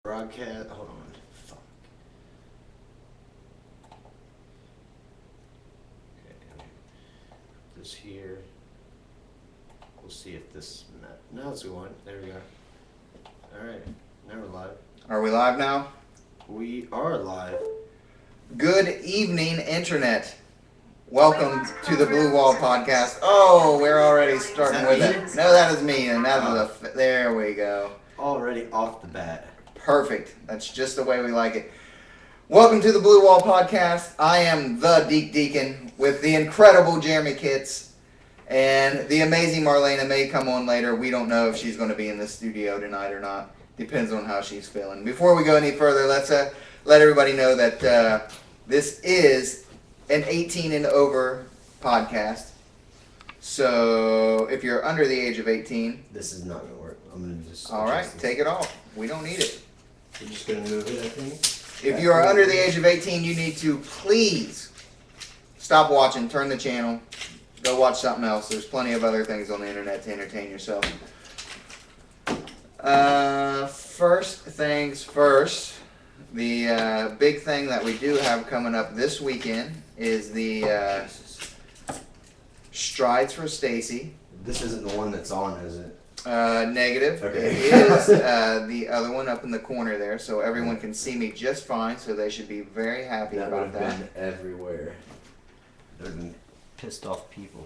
Broadcast. Hold on. Fuck. Okay. This here. We'll see if this. No, it's going. There we go. All right. Now we're live. Are we live now? We are live. Good evening, Internet. Welcome to the Blue Wall Podcast. Oh, we're already starting with it. No, that is me, and that is there we go. Already off the bat. Perfect. That's just the way we like it. Welcome to the Blue Wall Podcast. I am the Deke Deacon with the incredible Jeremy Kitts, and the amazing Marlena may come on later. We don't know if she's going to be in the studio tonight or not. Depends on how she's feeling. Before we go any further, let's let everybody know that this is an 18 and over podcast. So if you're under the age of 18, This is not going to work. I'm going to just. all right, take it off. We don't need it. We're just going to move it, I think. If you are under the age of 18, you need to please stop watching, turn the channel, go watch something else. There's plenty of other things on the internet to entertain yourself. First things first, the big thing that we do have coming up this weekend is the Strides for Stacy. This isn't the one that's on, is it? Negative. Okay. It is the other one up in the corner there, so everyone can see me just fine, so they should be very happy That would about have that. been everywhere. There would have been pissed off people.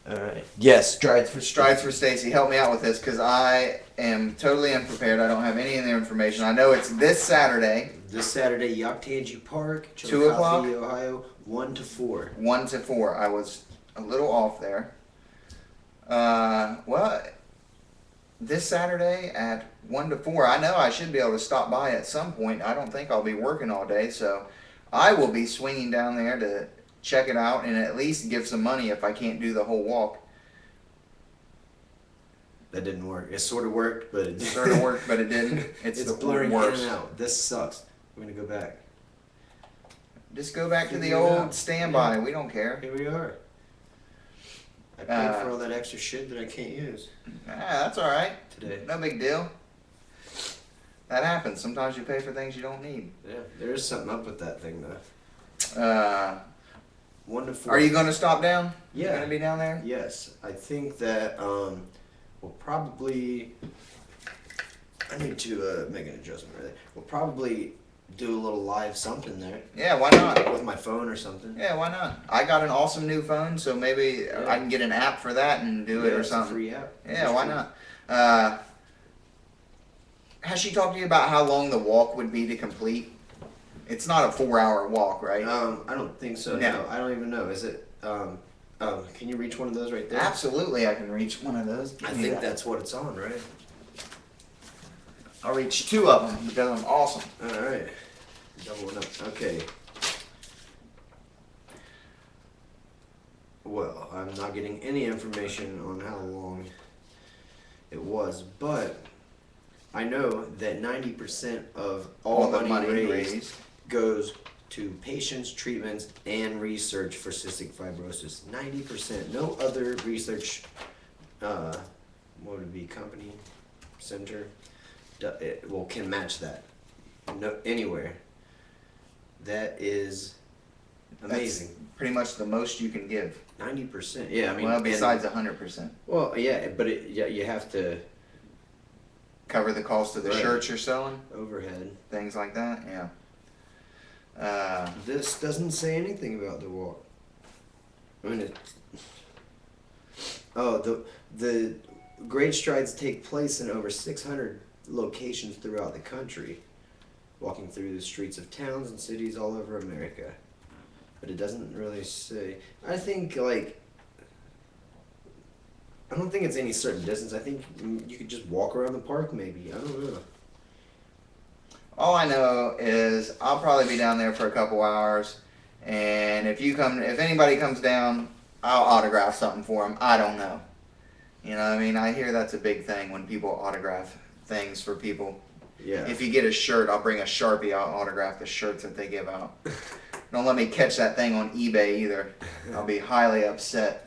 Alright. Yes, Strides for Strides for Stacy, help me out with this, because I am totally unprepared. I don't have any of the information. I know it's this Saturday. This Saturday, Yoctangi Park, 2 o'clock? Chillicothe, Ohio, 1 to 4. 1 to 4. I was a little off there. Well, this Saturday at 1 to 4, I know I should be able to stop by at some point. I don't think I'll be working all day, so I will be swinging down there to check it out and at least give some money if I can't do the whole walk. That didn't work. It sort of worked, but it Sort of worked, but it didn't. It's the blurring in worst. and out. This sucks. We're going to go back. Just go back to the Figure it old out. standby. Yeah. We don't care. Here we are. I paid for all that extra shit that I can't use That's all right. today. No big deal. That happens. Sometimes you pay for things you don't need. Yeah, there is something up with that thing, though. 1 to 4. Are you going to stop down? Yeah. You going to be down there? Yes, I think that we'll probably. I need to make an adjustment right there. We'll probably do a little live something there Yeah, why not? with my phone or something. Yeah, why not? I got an awesome new phone, so maybe Yeah. I can get an app for that and do it or it's a something. free app. Yeah, why not? Has she talked to you about how long the walk would be to complete? It's not a 4-hour walk, right? I don't think so. No. No, I don't even know. Is it? Can you reach one of those right there? Absolutely, I can reach one of those. I Give me think that. that's what it's on, right? I'll reach 2 of them because I'm awesome. All right. Doubling up. Okay. Well, I'm not getting any information on how long it was, but I know that 90% of all the money raised raised. goes to patients, treatments, and research for cystic fibrosis. 90%. No other research, what would it be, company, center, can match that. No, anywhere. That is amazing. That's pretty much the most you can give. 90%. Yeah, I mean. Well, besides 100%. Well, yeah, but you have to Cover the cost of the Right. shirts you're selling, overhead. things like that, yeah. This doesn't say anything about the walk. I mean, the great strides take place in over 600 locations throughout the country, walking through the streets of towns and cities all over America. But it doesn't really say. I think I don't think it's any certain distance. I think you could just walk around the park, maybe. I don't know. All I know is I'll probably be down there for a couple hours, and if anybody comes down, I'll autograph something for them. I don't know. You know what I mean? I hear that's a big thing when people autograph things for people. Yeah. If you get a shirt, I'll bring a Sharpie. I'll autograph the shirts that they give out. Don't let me catch that thing on eBay either. I'll be highly upset.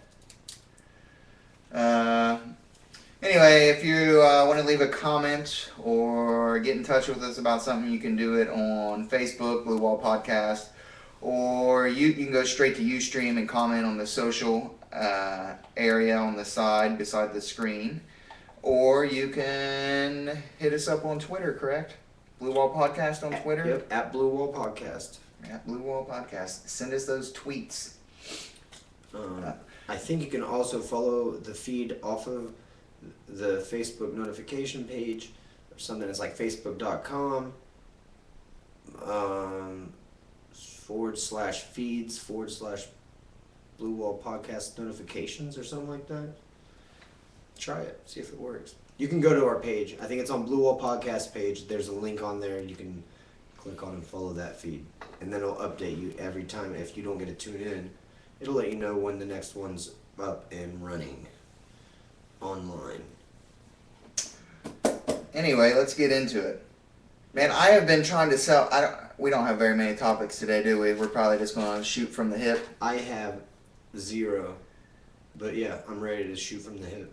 Anyway, if you want to leave a comment or get in touch with us about something, you can do it on Facebook, Blue Wall Podcast, or you can go straight to Ustream and comment on the social area on the side beside the screen, or you can hit us up on Twitter, correct? Blue Wall Podcast on Twitter? Yep, at Blue Wall Podcast. At Blue Wall Podcast. Send us those tweets. I think you can also follow the feed off of the Facebook notification page or something. It's like facebook.com /feeds/Blue Wall Podcast notifications or something like that. Try it. See if it works. You can go to our page. I think it's on Blue Wall Podcast page. There's a link on there. You can click on and follow that feed. And then it'll update you every time. If you don't get to tune in, it'll let you know when the next one's up and running online. Anyway, let's get into it. Man, I have been trying to sell. We don't have very many topics today, do we? We're probably just going to shoot from the hip. I have 0. But yeah, I'm ready to shoot from the hip.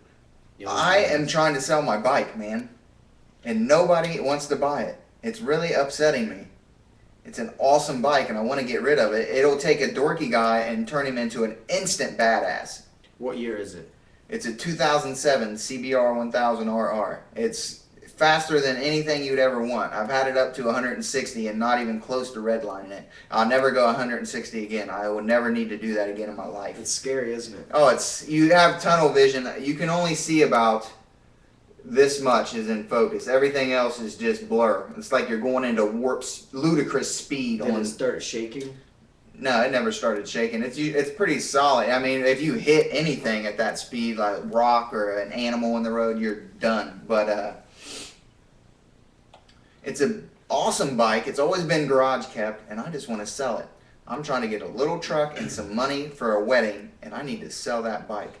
I am trying to sell my bike, man. And nobody wants to buy it. It's really upsetting me. It's an awesome bike and I want to get rid of it. It'll take a dorky guy and turn him into an instant badass. What year is it? It's a 2007 CBR 1000 RR. It's faster than anything you'd ever want. I've had it up to 160 and not even close to redlining it. I'll never go 160 again. I will never need to do that again in my life. It's scary, isn't it? Oh, you have tunnel vision. You can only see about this much is in focus. Everything else is just blur. It's like you're going into ludicrous speed. Did it start shaking? No, it never started shaking. It's pretty solid. I mean, if you hit anything at that speed, like a rock or an animal in the road, you're done. But it's an awesome bike. It's always been garage kept, and I just want to sell it. I'm trying to get a little truck and some money for a wedding, and I need to sell that bike.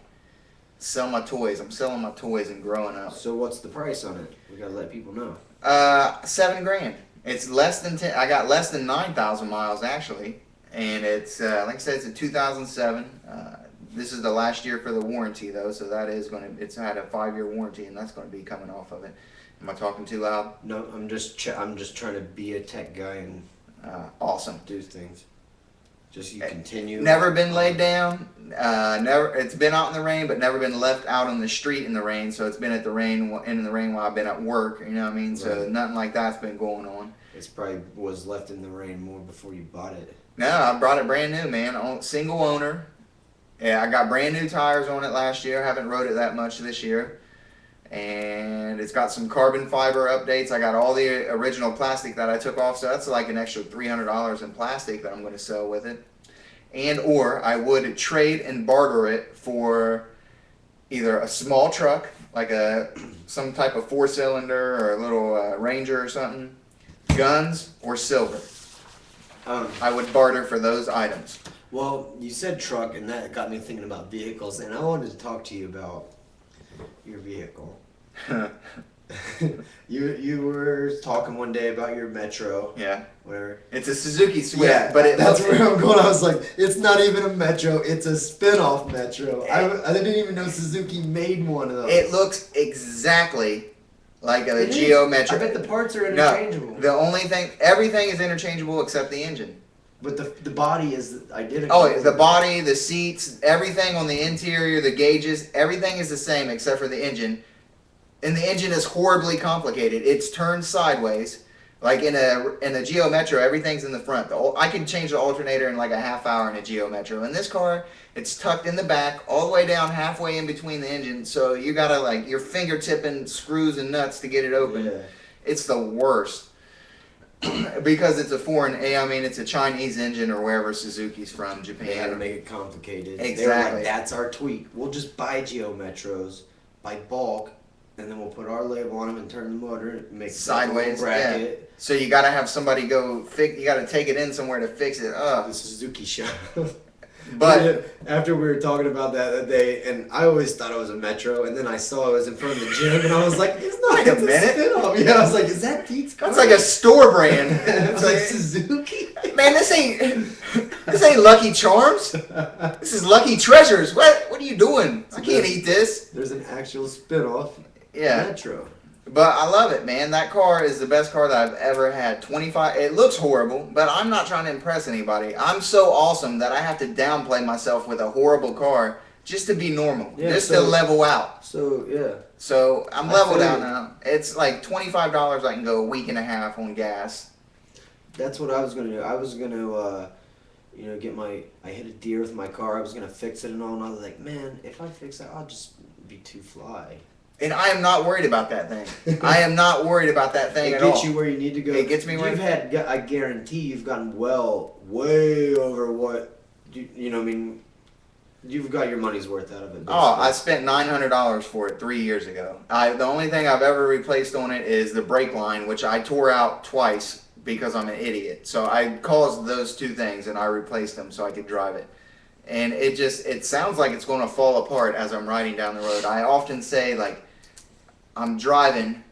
Sell my toys. I'm selling my toys and growing up. So what's the price on it? We gotta let people know. $7,000. It's less than 10. I got less than 9,000 miles actually, and it's like I said, it's a 2007. This is the last year for the warranty though, so that is it's had a 5-year warranty, and that's going to be coming off of it. Am I talking too loud? No, I'm just trying to be a tech guy and awesome. do things. Just you continue. Never been laid down. Never. It's been out in the rain, but never been left out on the street in the rain. So it's been in the rain while I've been at work. You know what I mean? So Right. nothing like that's been going on. It's probably was left in the rain more before you bought it. No, I brought it brand new, man. Single owner. Yeah, I got brand new tires on it last year. Haven't rode it that much this year. And it's got some carbon fiber updates. I got all the original plastic that I took off, so that's like an extra $300 in plastic that I'm going to sell with it. And or I would trade and barter it for either a small truck, like some type of 4-cylinder or a little Ranger or something, guns, or silver. I would barter for those items. Well, you said truck, and that got me thinking about vehicles, and I wanted to talk to you about your vehicle. You were talking one day about your Metro. Yeah. Whatever. It's a Suzuki Swift, Yeah, but that's where I'm going. I was like, it's not even a Metro, it's a spin-off Metro. I didn't even know Suzuki made one of those. It looks exactly like a It is. Geo Metro. I bet the parts are interchangeable. No, the only thing, everything is interchangeable except the engine. But the body is identical. Oh, the body, the seats, everything on the interior, the gauges, everything is the same except for the engine. And the engine is horribly complicated. It's turned sideways. Like in a Geo Metro, everything's in the front. I can change the alternator in like a half hour in a Geo Metro. In this car, it's tucked in the back, all the way down halfway in between the engine. So you gotta like your fingertipping screws and nuts to get it open. Yeah. It's the worst. Because it's it's a Chinese engine or wherever Suzuki's from, Japan. They had to make it complicated. Exactly. They were like, that's our tweak. We'll just buy Geo Metros by bulk, and then we'll put our label on them and turn the motor, make Sideways, a bracket. So you gotta have somebody you gotta take it in somewhere to fix it. The Suzuki show. But after we were talking about that day, and I always thought it was a Metro, and then I saw it was in front of the gym, and I was like, "It's not." Wait a It's minute. spin-off. Yeah, I was like, "Is that Deke's car?" it's like a store brand. It's like Suzuki. Man, this ain't Lucky Charms. This is Lucky Treasures. What are you doing? I can't eat this. There's an actual spin-off. Yeah. Metro. But I love it, man. That car is the best car that I've ever had. 25. It looks horrible, but I'm not trying to impress anybody. I'm so awesome that I have to downplay myself with a horrible car just to be normal, just to level out. So yeah. So I'm leveled out now. It's like $25. I can go a week and a half on gas. That's what I was gonna do. I was gonna, get I hit a deer with my car. I was gonna fix it and all, and I was like, man, if I fix that, I'll just be too fly. And I am not worried about that thing. I am not worried about that thing at all. It gets you where you need to go. It gets me where I guarantee you've gotten way over what, I mean, you've got your money's worth out of it. Basically. Oh, I spent $900 for it 3 years ago. The only thing I've ever replaced on it is the brake line, which I tore out twice because I'm an idiot. So I caused those two things, and I replaced them so I could drive it. And it sounds like it's going to fall apart as I'm riding down the road. I often say, like, I'm driving,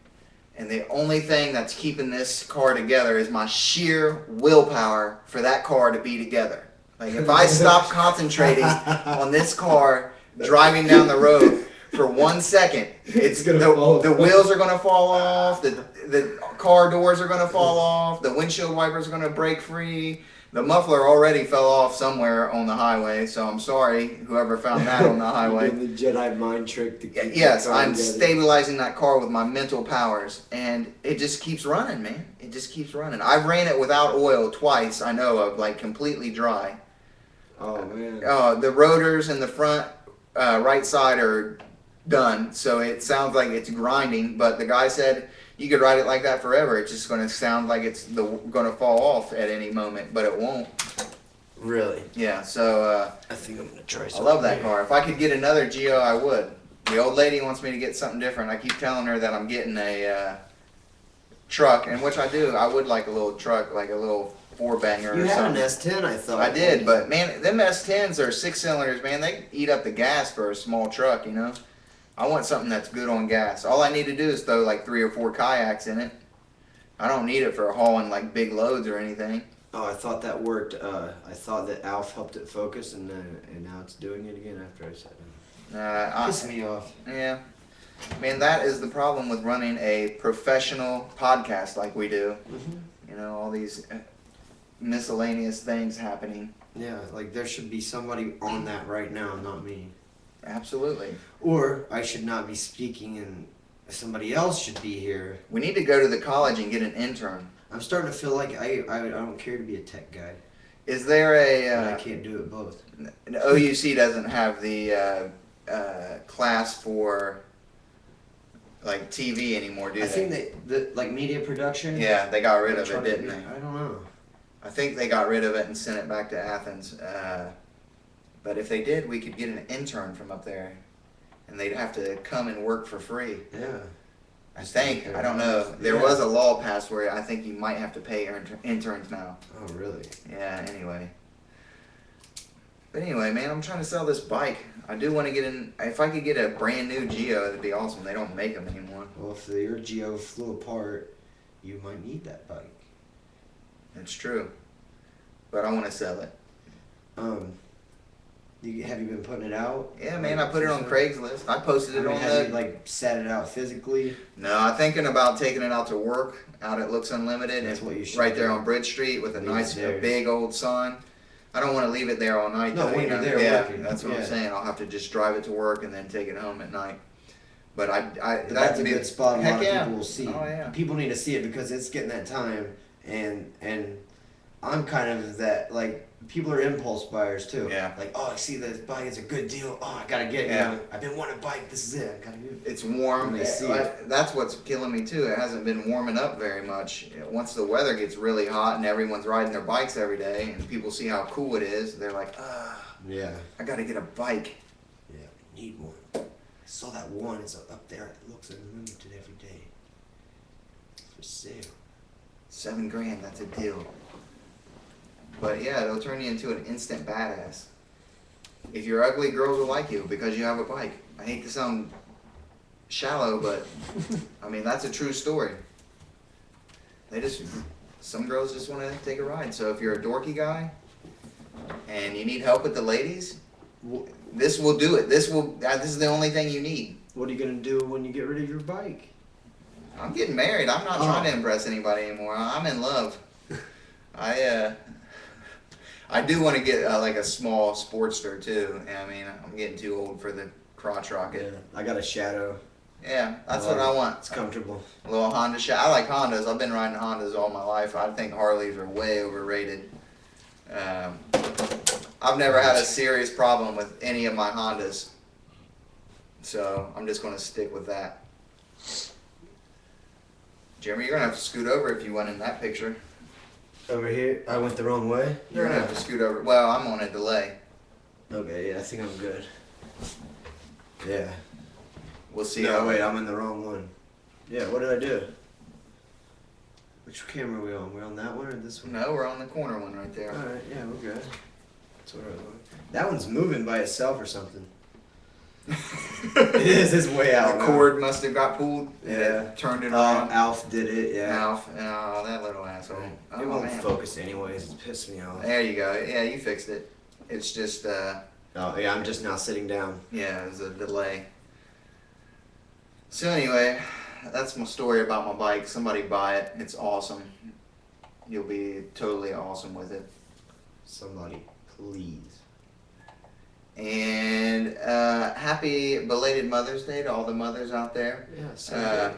and the only thing that's keeping this car together is my sheer willpower for that car to be together. Like, if I stop concentrating on this car driving down the road for 1 second, the wheels are going to fall off, the car doors are going to fall off, the windshield wipers are going to break free. The muffler already fell off somewhere on the highway, so I'm sorry, whoever found that on the highway. You're doing the Jedi mind trick to keep Yes, I'm stabilizing that car with my mental powers, and it just keeps running, man. It just keeps running. I've ran it without oil twice, I know of, like completely dry. Oh, man. The rotors in the front right side are done, so it sounds like it's grinding, but the guy said you could ride it like that forever. It's just going to sound like it's going to fall off at any moment, but it won't. Really? Yeah, so I think I'm going to try I something. love that car. If I could get another Geo, I would. The old lady wants me to get something different. I keep telling her that I'm getting a truck, and which I do. I would like a little truck, like a little four-banger You or had something. an S10, I thought. I did, but man, them S10s are 6-cylinders, man. They eat up the gas for a small truck, you know. I want something that's good on gas. All I need to do is throw like 3 or 4 kayaks in it. I don't need it for hauling like big loads or anything. Oh, I thought that worked. I thought that Alf helped it focus, and now it's doing it again after I said it. Piss me off. Yeah. Man, that is the problem with running a professional podcast like we do. Mm-hmm. You know, all these miscellaneous things happening. Yeah, like there should be somebody on that right now, not me. Absolutely. Or I should not be speaking and somebody else should be here. We need to go to the college and get an intern. I'm starting to feel like I don't care to be a tech guy. Is there But I can't do it both. OUC doesn't have the class for like TV anymore, do they? I think the like media production. Yeah, they got rid of it, didn't they? I don't know. I think they got rid of it and sent it back to Athens. But if they did, we could get an intern from up there, and they'd have to come and work for free. Yeah. I think. I don't know. There was a law passed where I think you might have to pay interns now. Oh, really? Yeah, anyway. But anyway, man, I'm trying to sell this bike. I do want to get in. If I could get a brand new Geo, that'd be awesome. They don't make them anymore. Well, if your Geo flew apart, you might need that bike. It's true. But I want to sell it. Have you been putting it out? Yeah, man, I put it on Craigslist. I posted it on have you like set it out physically? No, I'm thinking about taking it out to work out at Looks Unlimited. That's what you should right there do. on Bridge Street with a Leave nice, it there. big old sign. I don't want to leave it there all night. No, though, when you you're know? there yeah, working. that's what I'm Yeah. saying. I'll have to just drive it to work and then take it home at night. But That's a good spot. A lot of yeah. people will see. Oh yeah. People need to see it because it's getting that time, and I'm kind of that like. People are impulse buyers too. Yeah. Like, oh, I see this bike, it's a good deal. Oh, I gotta get it. Yeah. You know, I've been wanting a bike. This is it. I gotta get it. It's warm. When they see it. That's what's killing me too. It hasn't been warming up very much. Once the weather gets really hot and everyone's riding their bikes every day, and people see how cool it is, they're like, Yeah. I gotta get a bike. Yeah. Need one. I saw that one. It's up there. It looks unlimited every day. It's for sale. $7,000. That's a deal. But yeah, it'll turn you into an instant badass. If you're ugly, girls will like you because you have a bike. I hate to sound shallow, but I mean that's a true story. Some girls just want to take a ride. So if you're a dorky guy and you need help with the ladies, this will do it. This is the only thing you need. What are you gonna do when you get rid of your bike? I'm getting married. I'm not trying to impress anybody anymore. I'm in love. I do want to get like a small Sportster too. I mean, I'm getting too old for the crotch rocket. Yeah, I got a Shadow. Yeah, that's what I want. It's comfortable. A little Honda Shadow. I like Hondas. I've been riding Hondas all my life. I think Harleys are way overrated. I've never had a serious problem with any of my Hondas. So I'm just going to stick with that. Jeremy, you're going to have to scoot over if you went in that picture. Over here? I went the wrong way? You're going to have to scoot over. Well, I'm on a delay. Okay, yeah, I think I'm good. Yeah. We'll see. No, wait, I'm in the wrong one. Yeah, what did I do? Which camera are we on? We're on that one or this one? No, we're on the corner one right there. Alright, yeah, we're good. That's what I was on. That one's moving by itself or something. It is, it's way out. The cord must have got pulled. Yeah. Turned it around. Alf did it, yeah. Alf. Oh, that little asshole. Oh, It won't man. focus anyways, it's pissed me off. There you go. Yeah, you fixed it. It's just, Oh, yeah, I'm just now sitting down. yeah, there's a delay. So anyway, that's my story about my bike. Somebody buy it. It's awesome. You'll be totally awesome with it. Somebody, please. And happy belated Mother's Day to all the mothers out there. Yeah,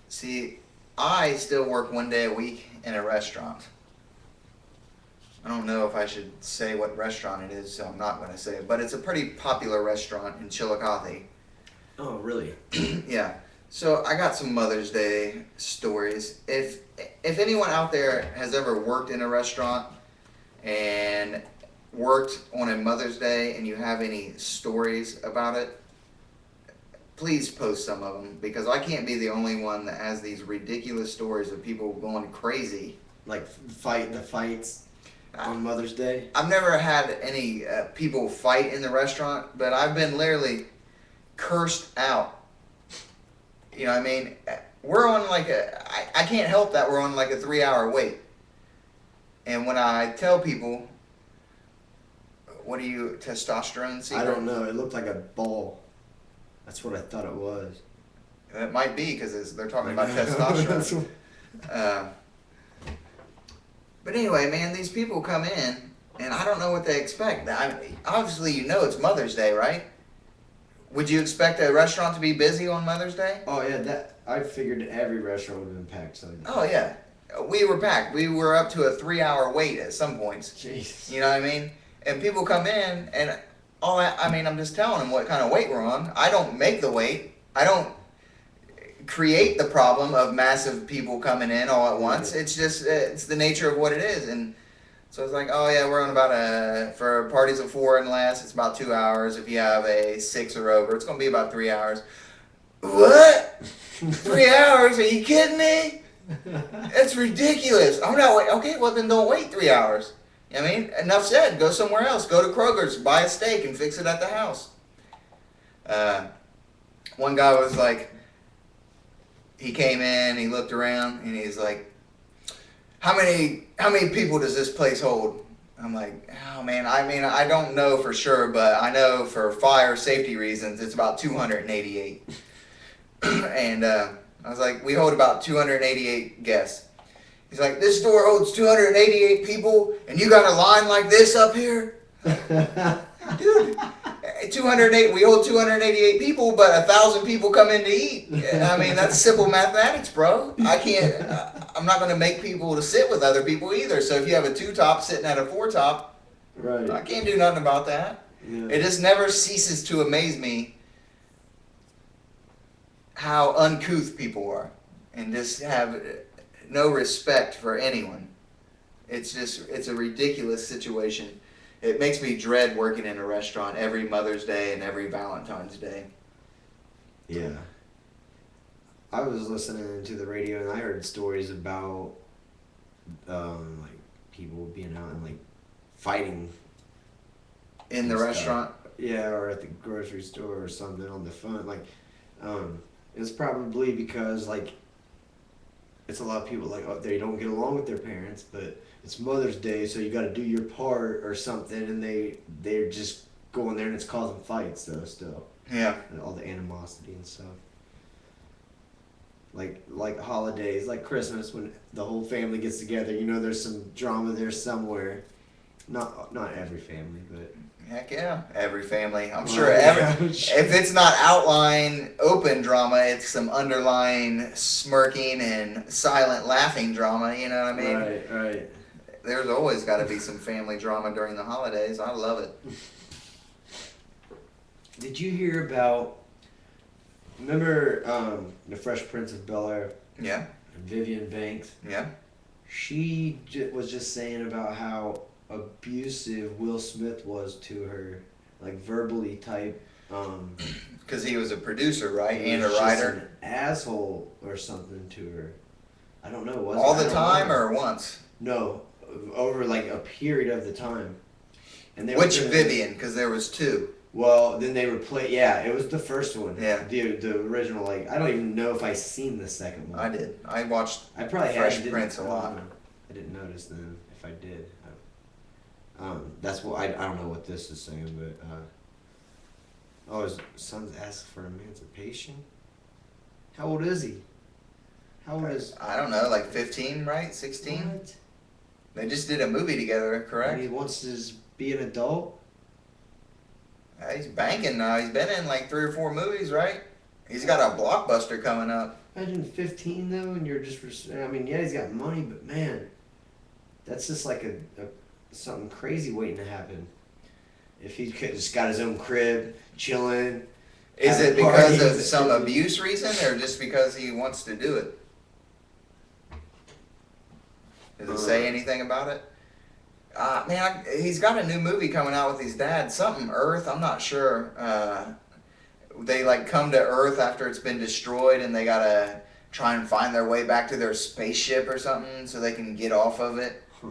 See, I still work one day a week in a restaurant. I don't know if I should say what restaurant it is, so I'm not going to say it. But it's a pretty popular restaurant in Chillicothe. Oh, really? Yeah. So I got some Mother's Day stories. If anyone out there has ever worked in a restaurant and worked on a Mother's Day and you have any stories about it, please post some of them because I can't be the only one that has these ridiculous stories of people going crazy. Like the fights on Mother's Day? I've never had any people fight in the restaurant, but I've been literally cursed out. You know what I mean? We're on like I can't help that we're on like a 3-hour wait. And when I tell people, what are you, testosterone secret? I don't know. It looked like a ball. That's what I thought it was. It might be because they're talking about testosterone. But anyway, man, these people come in and I don't know what they expect. Obviously, you know it's Mother's Day, right? Would you expect a restaurant to be busy on Mother's Day? Oh yeah, I figured every restaurant would have been packed. So. Oh yeah, we were packed. We were up to a 3-hour wait at some points. Jeez. You know what I mean? And people come in, and I'm just telling them what kind of weight we're on. I don't make the weight. I don't create the problem of massive people coming in all at once. It's just it's the nature of what it is. And so it's like, oh yeah, we're on about for parties of 4 and less, it's about 2 hours. If you have a 6 or over, it's going to be about 3 hours. What? 3 hours? Are you kidding me? That's ridiculous. I'm not waiting. Okay, well then don't wait 3 hours. I mean, enough said. Go somewhere else. Go to Kroger's, buy a steak, and fix it at the house. One guy was like, he came in, he looked around, and he's like, how many people does this place hold? I'm like, oh man, I mean, I don't know for sure, but I know for fire safety reasons, it's about 288. And I was like, we hold about 288 guests. He's like, this store holds 288 people, and you got a line like this up here? Dude, 208. We hold 288 people, but 1,000 people come in to eat. I mean, that's simple mathematics, bro. I can't. I'm not going to make people to sit with other people either. So if you have a 2-top sitting at a 4-top, right, I can't do nothing about that. Yeah. It just never ceases to amaze me how uncouth people are, and just have no respect for anyone. It's a ridiculous situation. It makes me dread working in a restaurant every Mother's Day and every Valentine's Day. Yeah. I was listening to the radio and I heard stories about like people being out and like fighting in the and stuff. restaurant. Yeah, or at the grocery store or something on the phone. Like, it's probably because like it's a lot of people like they don't get along with their parents, but it's Mother's Day, so you got to do your part or something, and they're just going there and it's causing fights though still. Yeah. And all the animosity and stuff. Like holidays, like Christmas, when the whole family gets together, there's some drama there somewhere. Not every family, but Heck yeah, every family. I'm Well, sure yeah. if it's not outline open drama, it's some underlying smirking and silent laughing drama, you know what I mean? Right. There's always got to be some family drama during the holidays. I love it. Did you hear about? Remember the Fresh Prince of Bel-Air? Yeah, Vivian Banks. yeah. She was just saying about how abusive Will Smith was to her, like verbally type. Because he was a producer, right, He and a was just writer. an asshole or something to her. I don't know. All I the don't time know. or once? No, over like a period of the time. And they were Which gonna- Vivian? Because there was two. Well, then they replaced. Yeah, it was the first one. Yeah. The original. Like, I don't even know if I seen the second one. I did. I watched. I probably Fresh didn't- Prince a I don't lot. know. I didn't notice then if I did. That's what I don't know what this is saying, but his son's asked for emancipation. How old is he? How old is? I don't know, like 15, right? 16? What? They just did a movie together, And correct? he wants to be an adult. He's banking now. He's been in like 3 or 4 movies, right? He's got a blockbuster coming up. Imagine 15 though, and you're just. I mean, yeah, he's got money, but man, that's just like a something crazy waiting to happen. If he could just got his own crib, chilling. Is it having because of parties. some abuse reason or just because he wants to do it? Does it say anything about it? Man, he's got a new movie coming out with his dad. Something Earth, I'm not sure. They like come to Earth after it's been destroyed and they gotta try and find their way back to their spaceship or something so they can get off of it. Huh.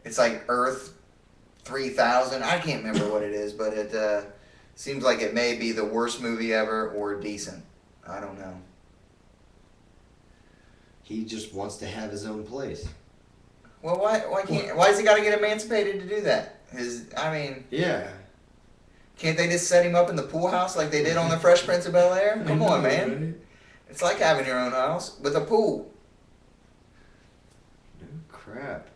It's like Earth 3000. I can't remember what it is, but it seems like it may be the worst movie ever or decent. I don't know. He just wants to have his own place. Well, why has he got to get emancipated to do that? Yeah. Can't they just set him up in the pool house like they did on the Fresh Prince of Bel-Air? Come on, man. Right? It's like having your own house with a pool. No crap.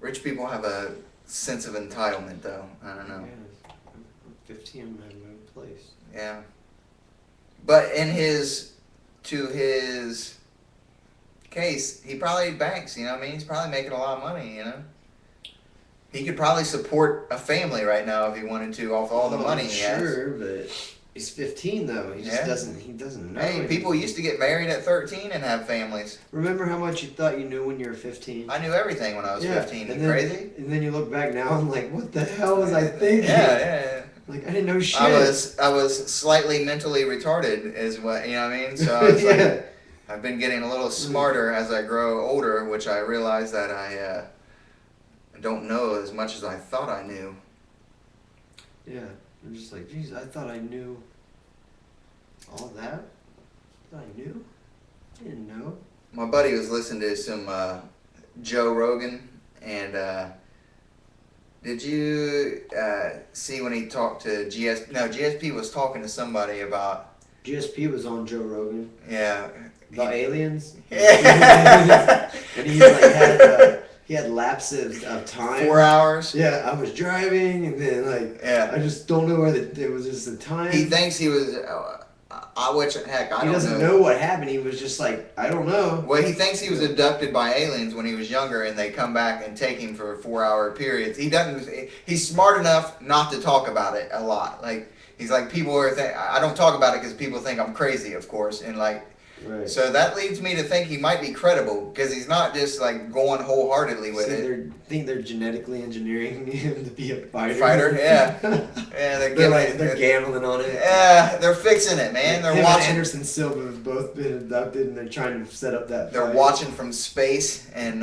Rich people have a sense of entitlement, though. I don't know. Yeah, I'm 15. I'm having my own place. Yeah. But to his case, he probably banks, you know what I mean? He's probably making a lot of money, you know? He could probably support a family right now if he wanted to off all the money he has. Sure, but he's 15 though. He just Yeah. doesn't know. Hey, anything. people used to get married at 13 and have families. Remember how much you thought you knew when you were 15? I knew everything when I was 15. And You then, crazy? And then you look back now and like, what the hell was I thinking? Yeah. Like I didn't know shit. I was slightly mentally retarded, is what, you know what I mean? So I was yeah. like, I've been getting a little smarter as I grow older, which I realize that I don't know as much as I thought I knew. Yeah. I'm just like, geez, I thought I knew all that. I thought I knew. I didn't know. My buddy was listening to some Joe Rogan, and did you see when he talked to GSP? No, GSP was talking to somebody about, GSP was on Joe Rogan. yeah. About aliens. Yeah. And he like he had lapses of time. 4 hours. Yeah, I was driving, and then like Yeah. I just don't know where it was just the time. He thinks he was, which heck, I He don't doesn't know what happened. He was just like, I don't know. Well, he thinks he was abducted by aliens when he was younger, and they come back and take him for 4-hour periods. He doesn't. He's smart enough not to talk about it a lot. Like he's like, people are. I don't talk about it because people think I'm crazy, of course, and like. Right. So that leads me to think he might be credible because he's not just like going wholeheartedly with it. Think they're genetically engineering him to be a fighter. Yeah. Yeah, They're gambling on it. Yeah, they're fixing it, man. They're Him watching. and Anderson Silva have both been abducted, and they're trying to set up that. They're fight. watching from space and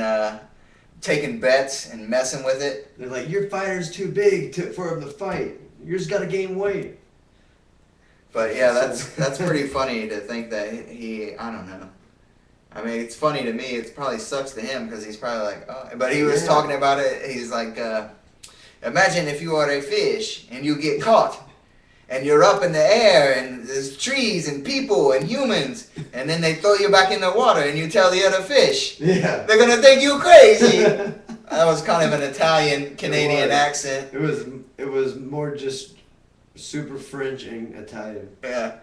taking bets and messing with it. They're like, your fighter's too big for him to fight. You just got to gain weight. But yeah, that's pretty funny to think that he, I don't know. I mean, it's funny to me. It probably sucks to him because he's probably like, oh. But he was talking about it. He's like, imagine if you are a fish and you get caught. And you're up in the air, and there's trees and people and humans, and then they throw you back in the water, and you tell the other fish. Yeah. They're gonna think you crazy. That was kind of an Italian Canadian accent. It was more just super French and Italian. Yeah,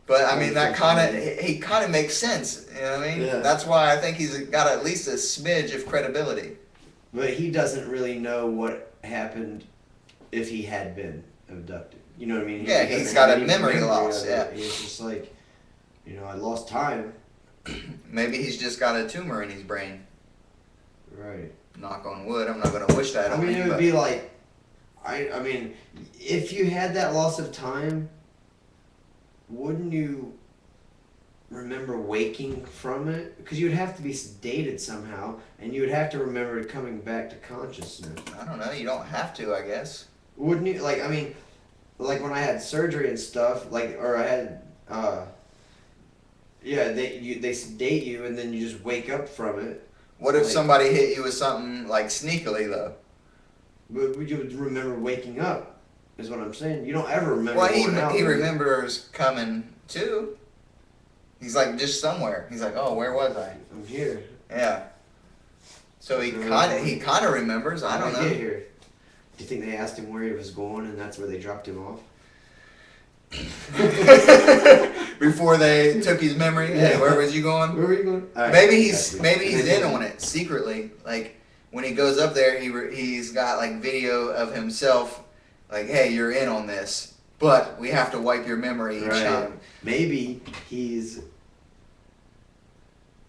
but I mean that he kind of makes sense. You know what I mean? Yeah. That's why I think he's got at least a smidge of credibility. But he doesn't really know what happened if he had been abducted. You know what I mean? Yeah, he's got a memory loss. Yeah, he's just like, I lost time. Maybe he's just got a tumor in his brain. Right. Knock on wood. I'm not gonna wish that on him. It would be like, I mean, if you had that loss of time, wouldn't you remember waking from it? Because you would have to be sedated somehow, and you would have to remember coming back to consciousness. I don't know. You don't have to, I guess. Wouldn't you? Like, I mean, like when I had surgery and stuff, or I had, they sedate you and then you just wake up from it. What if somebody hit you with something like sneakily though? But you would remember waking up, is what I'm saying. You don't ever remember. Well, going out, he remembers coming to. He's like just somewhere. He's like, oh, where was I? I'm here. Yeah. So he kind of remembers. I don't know. Get here. Do you think they asked him where he was going and that's where they dropped him off? Before they took his memory? Yeah. Hey, where was you going? Where were you going? Right, maybe he's in on it secretly. Like when he goes up there, he's got like video of himself. Like, hey, you're in on this, but we have to wipe your memory each time. Maybe he's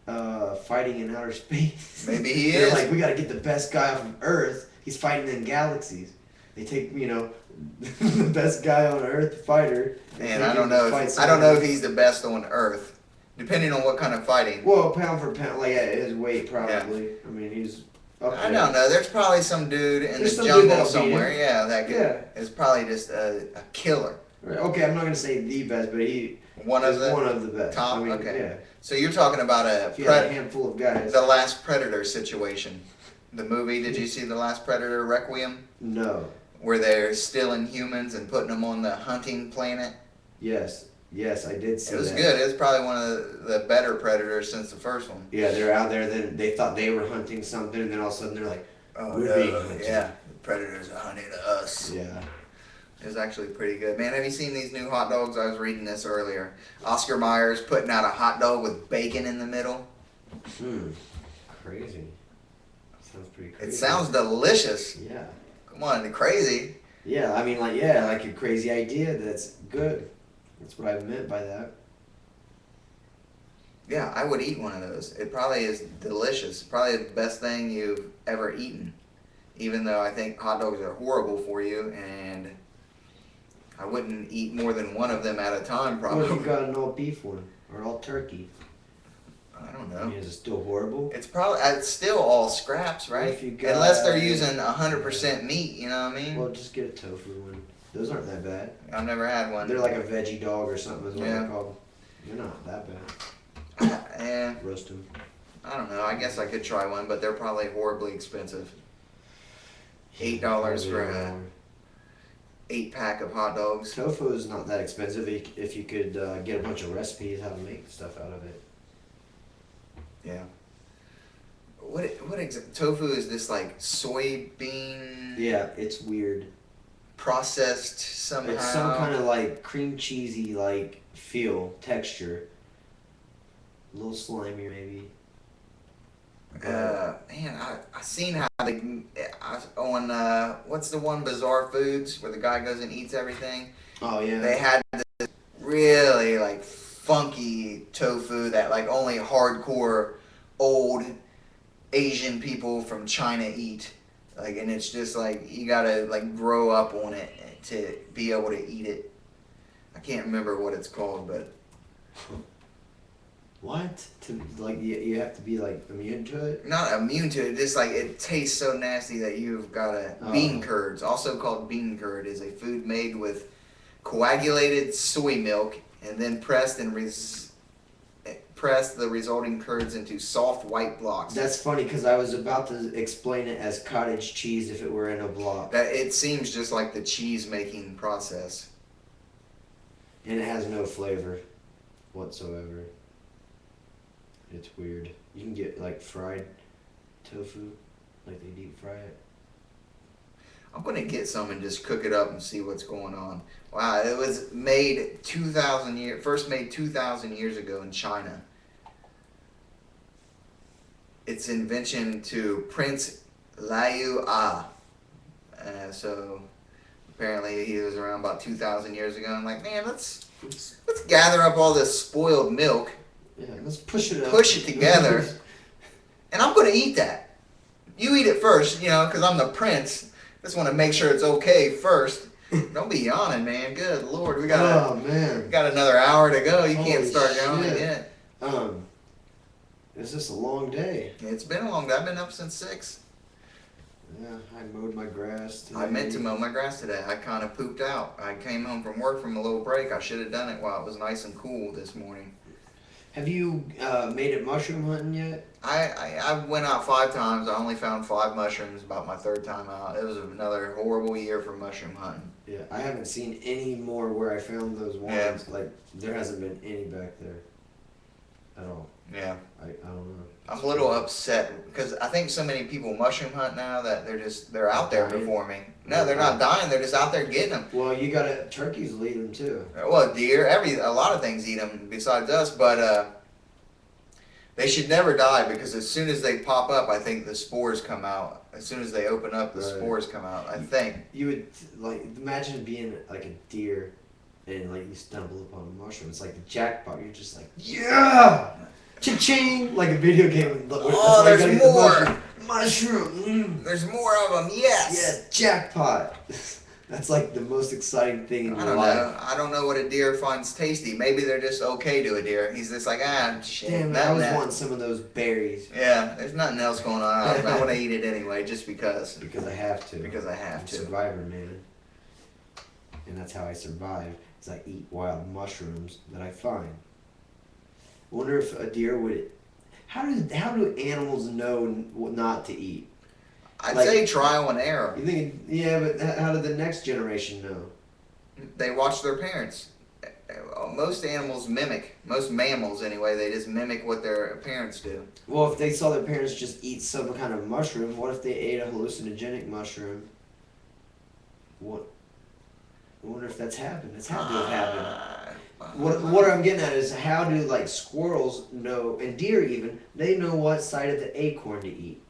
fighting in outer space. Maybe he They're is. like, we got to get the best guy off of Earth. He's fighting in galaxies. They take, the best guy on Earth, fighter. Man, I don't know if he's the best on Earth, depending on what kind of fighting. Well, pound for pound, like at his weight, probably. Yeah. I mean, he's up there. I don't know. There's probably some dude in the jungle somewhere. Yeah, that is probably just a killer. Right. Okay, I'm not gonna say the best, but one of the best. Top. I mean, okay. Yeah. So you're talking about a handful of guys. The Last Predator situation. The movie. Did you see The Last Predator Requiem? No. Where they're stealing humans and putting them on the hunting planet. Yes, I did see that. It was good. It was probably one of the better Predators since the first one. Yeah, they're out there. Then they thought they were hunting something, and then all of a sudden they're like, "Oh we're being hunted." Yeah, the Predators are hunting us. Yeah. It was actually pretty good. Man, have you seen these new hot dogs? I was reading this earlier. Oscar Mayer's putting out a hot dog with bacon in the middle. Crazy. Sounds pretty crazy. It sounds delicious. Yeah. Come on, crazy. Yeah, I mean, like a crazy idea that's good. That's what I meant by that. Yeah, I would eat one of those. It probably is delicious. Probably the best thing you've ever eaten. Even though I think hot dogs are horrible for you, and I wouldn't eat more than one of them at a time, probably. What if you got an all beef one or all turkey? I don't know. I mean, is it still horrible? It's still all scraps, right? Unless they're using 100% meat, you know what I mean? Well, just get a tofu one. Those aren't that bad. I've never had one. They're like a veggie dog or something is what they're called. They're not that bad. Yeah. Roast them. I don't know. I guess I could try one, but they're probably horribly expensive. $8 for a 8-pack of hot dogs. Tofu is not that expensive if you could get a bunch of recipes how to make stuff out of it. Yeah. Tofu is this like soybean? Yeah, it's weird. Processed somehow. It's some kind of like cream cheesy like texture. A little slimy maybe. Man, I seen how on what's the one, Bizarre Foods, where the guy goes and eats everything. Oh yeah. They had this really like funky tofu that like only hardcore old Asian people from China eat. Like, and it's just like you gotta like grow up on it to be able to eat it. I can't remember what it's called, but What? You have to be like immune to it? Not immune to it, just like it tastes so nasty that you've got to. Bean curds, also called bean curd, is a food made with coagulated soy milk and then pressed the resulting curds into soft white blocks. That's funny because I was about to explain it as cottage cheese if it were in a block. That it seems just like the cheese making process. And it has no flavor whatsoever. It's weird. You can get like fried tofu, like they deep fry it. I'm gonna get some and just cook it up and see what's going on. Wow, it was made 2,000 years. First made 2,000 years ago in China. Its invention to Prince Liu Ah. So apparently he was around about 2,000 years ago. I'm like, man, let's gather up all this spoiled milk. Yeah, let's push it up. Push it together. And I'm gonna eat that. You eat it first, because I'm the prince. Just want to make sure it's okay first. Don't be yawning, man. Good Lord, we got another hour to go. You can't start yawning yet. It's just a long day. It's been a long day. I've been up since 6. Yeah, I mowed my grass today. I meant to mow my grass today. I kind of pooped out. I came home from work from a little break. I should have done it while it was nice and cool this morning. Have you made it mushroom hunting yet? I went out 5 times. I only found 5 mushrooms about my 3rd time out. It was another horrible year for mushroom hunting. Yeah, I haven't seen any more where I found those ones. Yeah. Like, there hasn't been any back there at all. Yeah. I don't know. I'm a little upset because I think so many people mushroom hunt now that they're out there before me. No, they're not dying. They're just out there getting them. Well, turkeys will eat them too. Well, deer, a lot of things eat them besides us, but they should never die because as soon as they pop up, I think the spores come out. As soon as they open up, the spores come out. I think. You would imagine being like a deer, and like you stumble upon a mushroom. It's like the jackpot. You're just like, yeah. Cha-ching! Like a video game. Oh, there's more! Mushroom! There's more of them, yes! Yes, jackpot! That's like the most exciting thing in your life. I don't know what a deer finds tasty. Maybe they're just okay to a deer. He's just like, shit. Damn, I was wanting some of those berries. Yeah, there's nothing else going on. I want to eat it anyway, just because. Because I have to. Because I have to. I'm a survivor, man. And that's how I survive, is I eat wild mushrooms that I find. I wonder if a deer would. How do animals know not to eat? I'd say trial and error. You think? Yeah, but how did the next generation know? They watch their parents. Most animals mimic. Most mammals, anyway. They just mimic what their parents do. Well, if they saw their parents just eat some kind of mushroom, what if they ate a hallucinogenic mushroom? What? I wonder if that's happened. It's had to have happened. What I'm getting at is how do like squirrels know, and deer even, they know what side of the acorn to eat?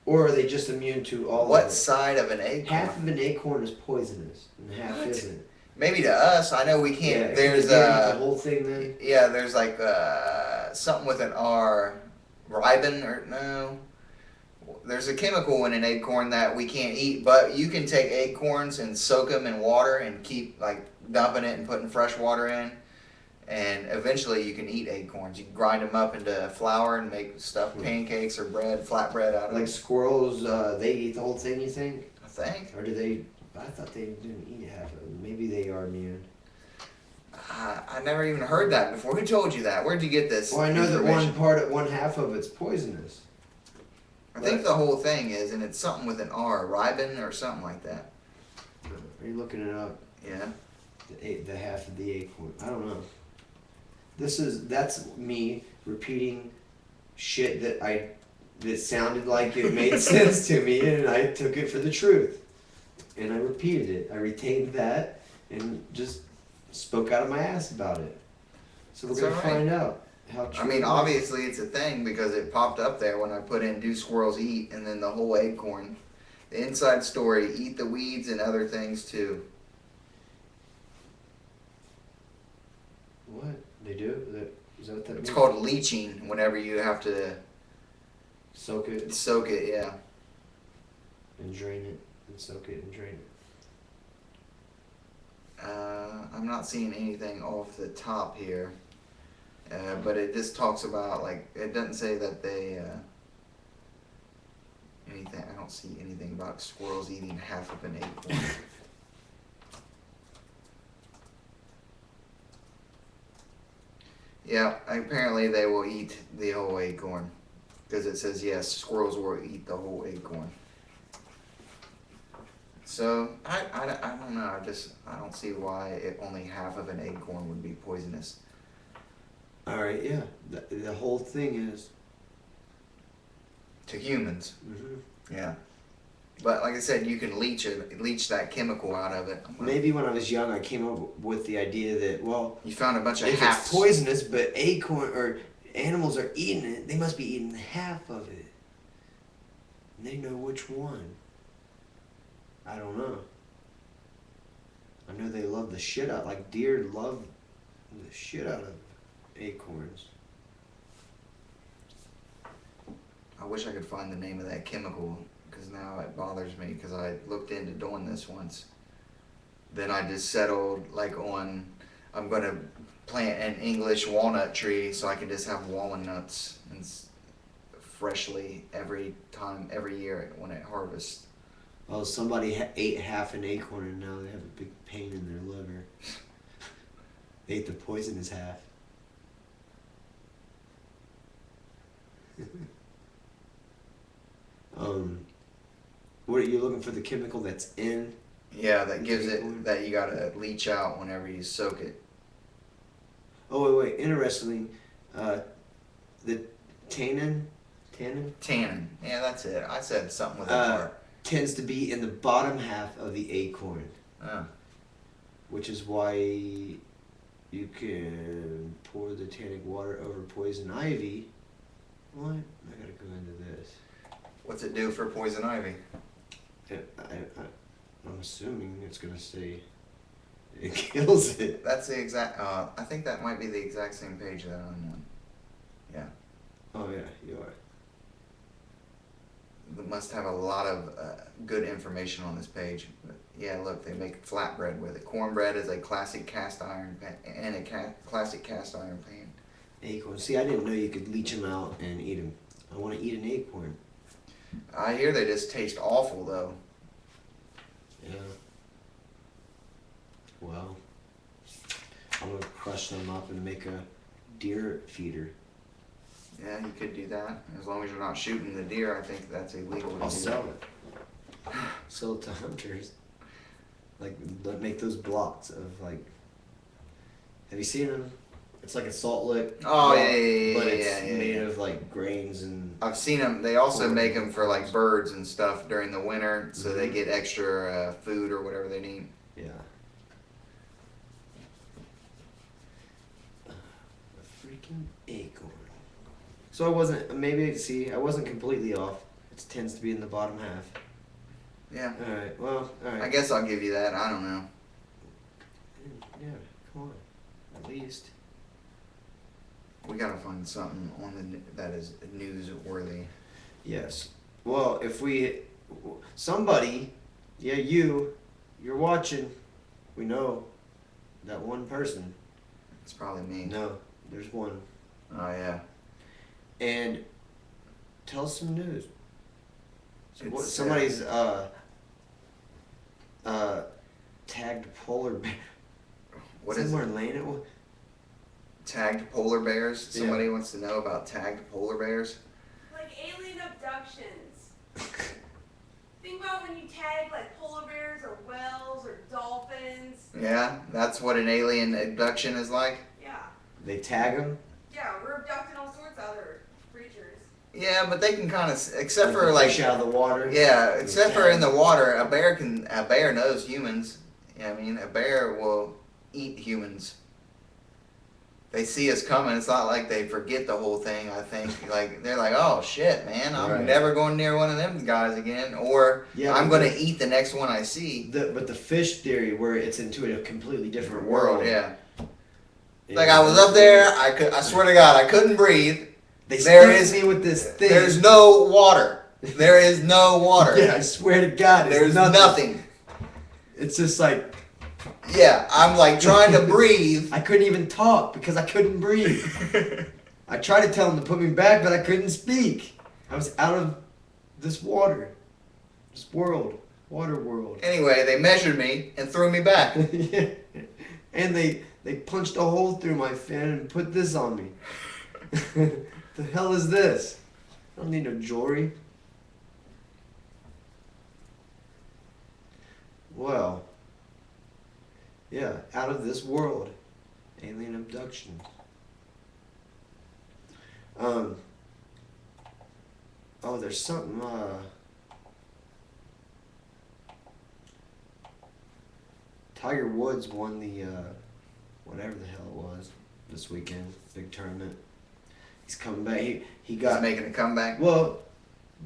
Or are they just immune to all of it? What side of an acorn? Half of an acorn is poisonous, and half isn't. Maybe to us, I know we can't. Yeah, there's the whole thing then. Yeah, there's like something with an R, ribin or no. There's a chemical in an acorn that we can't eat, but you can take acorns and soak them in water and keep like dumping it and putting fresh water in, and eventually you can eat acorns. You can grind them up into flour and make stuffed pancakes or bread, flatbread out of them. Like squirrels, they eat the whole thing, you think? I think. Or do they? I thought they didn't eat half of it. Maybe they are immune. I never even heard that before. Who told you that? Where'd you get this? Well, I know that one half of it's poisonous. I think the whole thing is, and it's something with an R, ribin or something like that. Are you looking it up? Yeah. The half of the acorn. I don't know. That's me repeating shit that sounded like it made sense to me, and I took it for the truth. And I repeated it. I retained that and just spoke out of my ass about it. So we're going to find out how true. I mean, obviously it's a thing because it popped up there when I put in "do squirrels eat" and then the whole acorn. The inside story: eat the weeds and other things too. What? They do? Is that what that means? It's called leaching whenever you have to soak it. Soak it, yeah. And drain it. And soak it and drain it. I'm not seeing anything off the top here. But it just talks about, like, it doesn't say that they, anything, I don't see anything about squirrels eating half of an acorn. Yeah, apparently they will eat the whole acorn. Because it says, yes, squirrels will eat the whole acorn. So, I don't know, I don't see why only half of an acorn would be poisonous. Alright, yeah. The whole thing is... To humans. Mm-hmm. Yeah. But like I said, you can leach that chemical out of it. Maybe when I was young, I came up with the idea that, well... You found a bunch of if half... it's poisonous, but acorn or animals are eating it, they must be eating half of it. And they know which one. I don't know. I know they love the shit out, like deer love the shit out of acorns. I wish I could find the name of that chemical, because now it bothers me, because I looked into doing this once. Then I just settled like on, I'm going to plant an English walnut tree so I can just have walnuts and freshly every year when it harvests. Oh, somebody ate half an acorn and now they have a big pain in their liver. They ate the poisonous half. What are you looking for? The chemical that's in? Yeah, that gives it, that you gotta leach out whenever you soak it. Oh, wait. Interestingly, the tannin? Tannin. Yeah, that's it. I said something with a part. Tends to be in the bottom half of the acorn. Oh. Which is why you can pour the tannic water over poison ivy. What? I gotta go into this. What's it do for poison ivy? I'm assuming it's gonna say it kills it. That's the exact, I think that might be the exact same page that I'm on. Yeah. Oh yeah, you are. It must have a lot of good information on this page. But yeah, look, they make flatbread with it. Cornbread is a classic cast iron pan, and a classic cast iron pan. Acorn. See, I didn't know you could leach them out and eat them. I want to eat an acorn. I hear they just taste awful though. Yeah. Well, I'm gonna crush them up and make a deer feeder. Yeah, you could do that. As long as you're not shooting the deer, I think that's illegal to I'll do. sell it. Sell it to hunters. Like, make those blocks of, like... Have you seen them? It's like a salt lick. Oh, block, yeah, but it's yeah, made of, like, grains and... I've seen them. They also corn. make them for, like, birds and stuff during the winter, so they Mhm. get extra food or whatever they need. Yeah. A freaking acorn. So I wasn't, I wasn't completely off. It tends to be in the bottom half. Yeah. Alright, well, alright. I guess I'll give you that. I don't know. Yeah, come on. At least. We gotta find something on that is newsworthy. Yes. Well, if somebody, yeah, you're watching, we know that one person. It's probably me. No, there's one. Oh yeah. And tell us some news. It's, Somebody's tagged polar bear. What is somewhere it? laying it. Tagged polar bears? Somebody wants to know about tagged polar bears? Like alien abductions. Think about when you tag like polar bears or whales or dolphins. Yeah, that's what an alien abduction is like? Yeah. They tag them. Yeah, we're abducting all sorts of other creatures. Yeah, but they can kind of, except Like for the like, fish out of the water. yeah, except for in the water, a bear knows humans. Yeah, I mean, a bear will eat humans. They see us coming. It's not like they forget the whole thing. I think like they're like, oh shit, man, I'm Right. never going near one of them guys again, or Yeah, I'm but going to eat the next one I see. But the fish theory, where it's into a completely different World, world. yeah. It- Like I was up there, I swear to God, I couldn't breathe. They there stuck is- me with this thing. There's no water. There is no water. Yeah, I swear to God, There's nothing. nothing. It's just like Yeah, I'm like trying to breathe. I couldn't even talk because I couldn't breathe. I tried to tell him to put me back, but I couldn't speak. I was out of this water. This world. Water world. Anyway, they measured me and threw me back. Yeah. And they punched a hole through my fin and put this on me. The hell is this? I don't need no jewelry. Well, yeah, out of this world. Alien abduction. Oh, there's something, Tiger Woods won the, whatever the hell it was, this weekend, big tournament. He's coming back. He got... He's making a comeback. Well,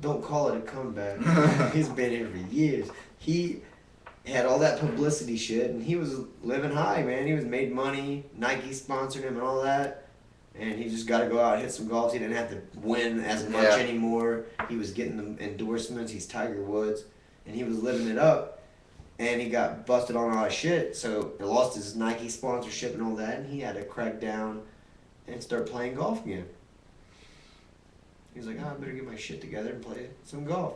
don't call it a comeback. He's been here for years. He had all that publicity shit, and he was living high, man. He was made money. Nike sponsored him and all that. And he just got to go out and hit some golf. He didn't have to win as much anymore. He was getting the endorsements. He's Tiger Woods. And he was living it up. And he got busted on a lot of shit. So he lost his Nike sponsorship and all that. And he had to crack down and start playing golf again. He was like, oh, I better get my shit together and play some golf.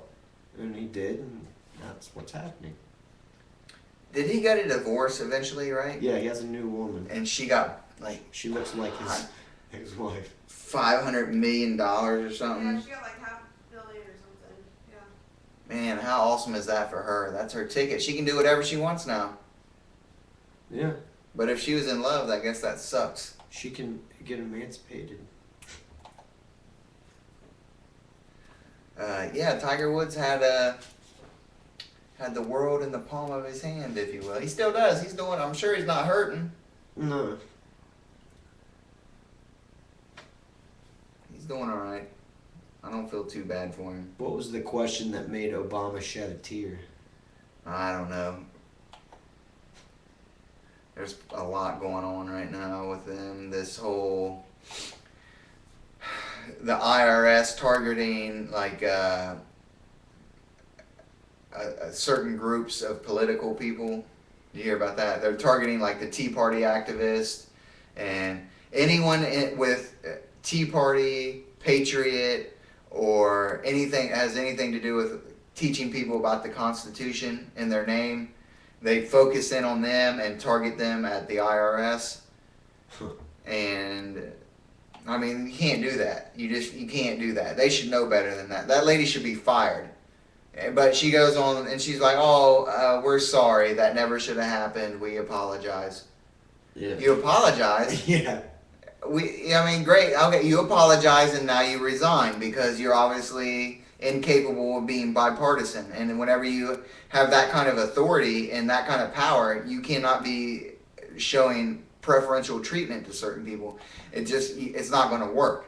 And he did, and that's what's happening. Did he get a divorce eventually, right? Yeah, he has a new woman. And she got like She looks like his ex-wife. $500 million or Yeah, something. she got like half a billion or something. Yeah. Man, how awesome is that for her? That's her ticket. She can do whatever she wants now. Yeah, But if she was in love, I guess that sucks. she can get emancipated. Yeah, Tiger Woods had the world in the palm of his hand, if you will. He still does. He's doing. I'm sure he's not hurting. No. He's doing all right. I don't feel too bad for him. What was the question that made Obama shed a tear? I don't know. There's a lot going on right now with them. This whole the IRS targeting like certain groups of political people. You hear about that? They're targeting like the Tea Party activists and anyone with Tea Party, Patriot, or anything that has anything to do with teaching people about the Constitution in their name. They focus in on them and target them at the IRS. And I mean, you can't do that. You can't do that. They should know better than that. That lady should be fired. But she goes on and she's like, "Oh, we're sorry. That never should have happened. We apologize." Yeah. You apologize? Yeah. I mean, great. Okay, you apologize and now you resign because you're obviously incapable of being bipartisan. And whenever you have that kind of authority and that kind of power, you cannot be showing preferential treatment to certain people. It's not going to work.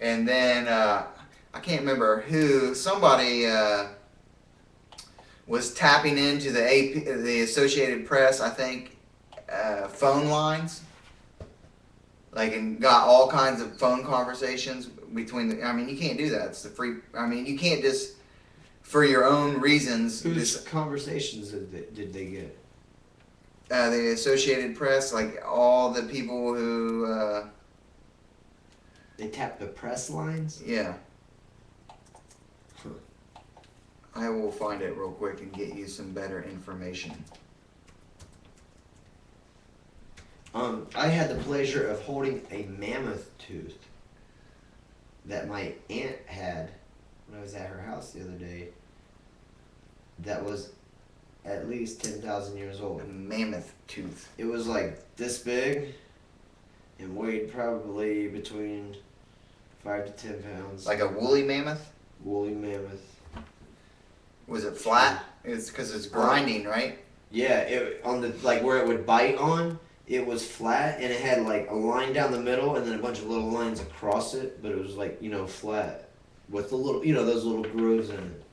And then I can't remember who, somebody was tapping into the Associated Press, I think, phone lines, like, and got all kinds of phone conversations between I mean, you can't do that. It's the free. I mean, you can't just for your own reasons. Whose conversations did they get? The Associated Press, like all the people who. They tapped the press lines? Yeah. I will find it real quick and get you some better information. I had the pleasure of holding a mammoth tooth that my aunt had when I was at her house the other day. That was at least 10,000 years old. A mammoth tooth. It was like this big and weighed probably between 5 to 10 pounds. Like a woolly mammoth? Woolly mammoth. Was it flat? It's because it's grinding, right? Yeah, it on the like where it would bite on, it was flat and it had like a line down the middle and then a bunch of little lines across it, but it was like, flat with the little, those little grooves in it.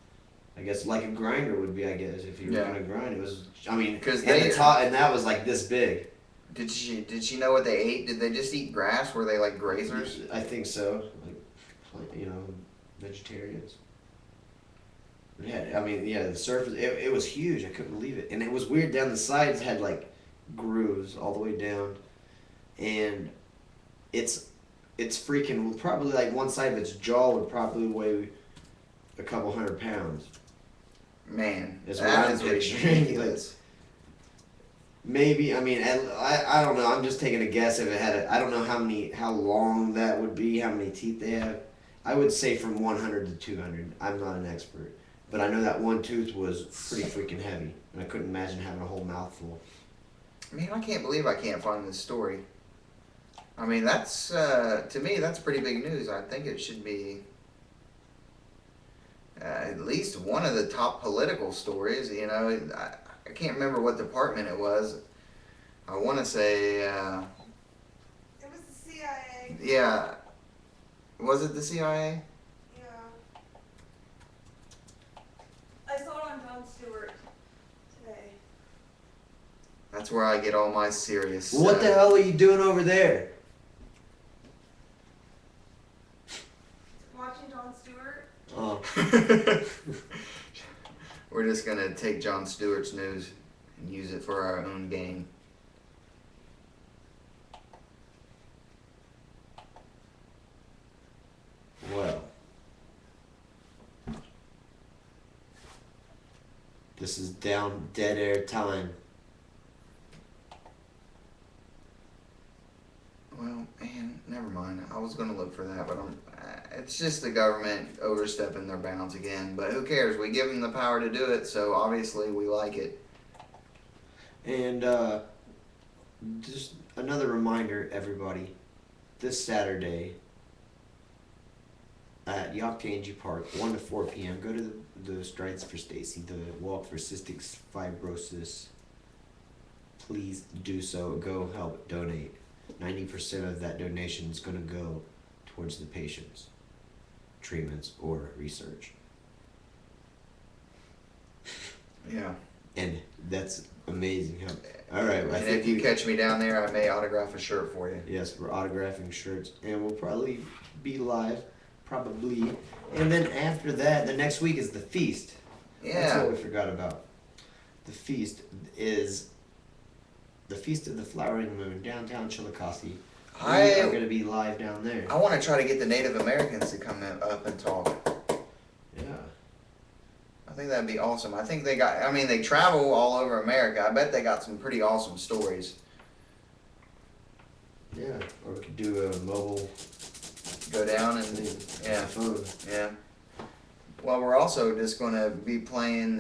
I guess like a grinder would be, I guess, if you were gonna grind. It was, Because the top, and that was like this big. Did she know what they ate? Did they just eat grass? Were they like grazers? I think so. Like, vegetarians. The surface, it was huge. I couldn't believe it. And it was weird down the sides, had like grooves all the way down, and it's freaking probably like one side of its jaw would probably weigh a couple 100 pounds. Man, Is that what is I'm picturing. ridiculous. Maybe, I mean, I don't know. I'm just taking a guess if it had I don't know how long that would be, how many teeth they have. I would say from 100 to 200. I'm not an expert, but I know that one tooth was pretty freaking heavy, and I couldn't imagine having a whole mouthful. Man, I can't believe I can't find this story. I mean, that's to me, that's pretty big news. I think it should be at least one of the top political stories. You know, I can't remember what department it was. I want to say, It was the CIA. yeah, was it the CIA? Yeah. I saw it on Jon Stewart today. That's where I get all my serious. What the hell are you doing over there? Watching Jon Stewart. Oh, We're just gonna take Jon Stewart's news and use it for our own gain. well. This is down dead air time. Well, man, never mind. I was gonna look for that, but it's just the government overstepping their bounds again. But who cares? We give them the power to do it, so obviously we like it. And just another reminder, everybody, this Saturday at Yoptangi Park, 1 to 4 p.m., go to the Strides for Stacy, the Walk for Cystic Fibrosis. Please do so. Go help donate. 90% of that donation is going to go towards the patients, treatments, or research. Yeah. And that's amazing. All right. And if you catch me down there, I may autograph a shirt for you. Yes, we're autographing shirts, and we'll probably be live, probably. And then after that, the next week is the feast. That's Yeah. what we forgot about. The feast is the Feast of the Flowering Moon, downtown Chillicothe. We are going to be live down there. I want to try to get the Native Americans to come up and talk. Yeah. I think that'd be awesome. I think they travel all over America. I bet they got some pretty awesome stories. Yeah. Or we could do a mobile Go down and, thing. yeah. Phone. Yeah. Well, we're also just going to be playing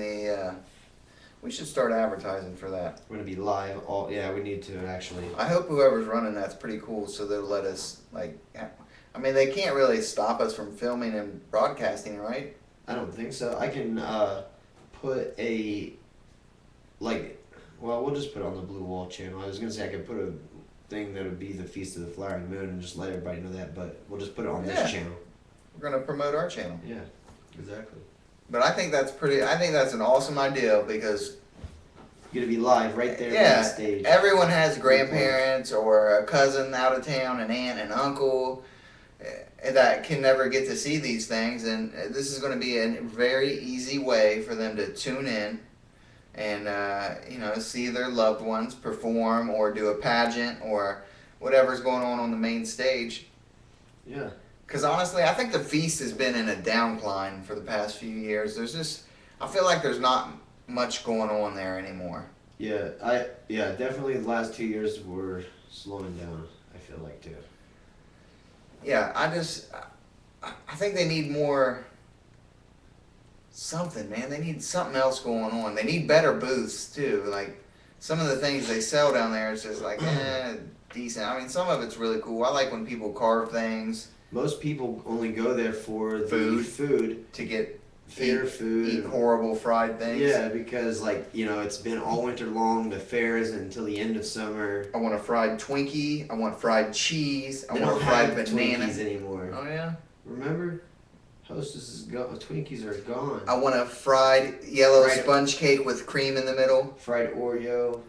we should start advertising for that. We're going to be live all. Yeah, we need to actually. I hope whoever's running that's pretty cool, so they'll let us, I mean, they can't really stop us from filming and broadcasting, right? I don't think so. I can put a, we'll just put it on the Blue Wall channel. I was going to say I could put a thing that would be the Feast of the Flowering Moon and just let everybody know that, but we'll just put it on this channel. We're going to promote our channel. Yeah, exactly. But I think that's an awesome idea because You're going to be live right there on yeah, the stage. everyone has grandparents or a cousin out of town, an aunt, an uncle that can never get to see these things, and this is going to be a very easy way for them to tune in and see their loved ones perform or do a pageant or whatever's going on the main stage. Yeah. Because honestly, I think the feast has been in a downcline for the past few years. I feel like there's not much going on there anymore. Yeah, definitely the last 2 years were slowing down, I feel like, too. Yeah, I think they need more something, man. They need something else going on. They need better booths too. Like some of the things they sell down there is just like decent. I mean, some of it's really cool. I like when people carve things. Most people only go there for the food to get fair food. Eat horrible fried things. Yeah, because it's been all winter long. The fair isn't until the end of summer. I want a fried Twinkie. I want fried cheese. I They want don't a fried have banana. Twinkies anymore. Oh yeah. Remember? Hostess is gone. Twinkies are gone. I want a fried yellow Fried- sponge cake with cream in the middle. Fried Oreo.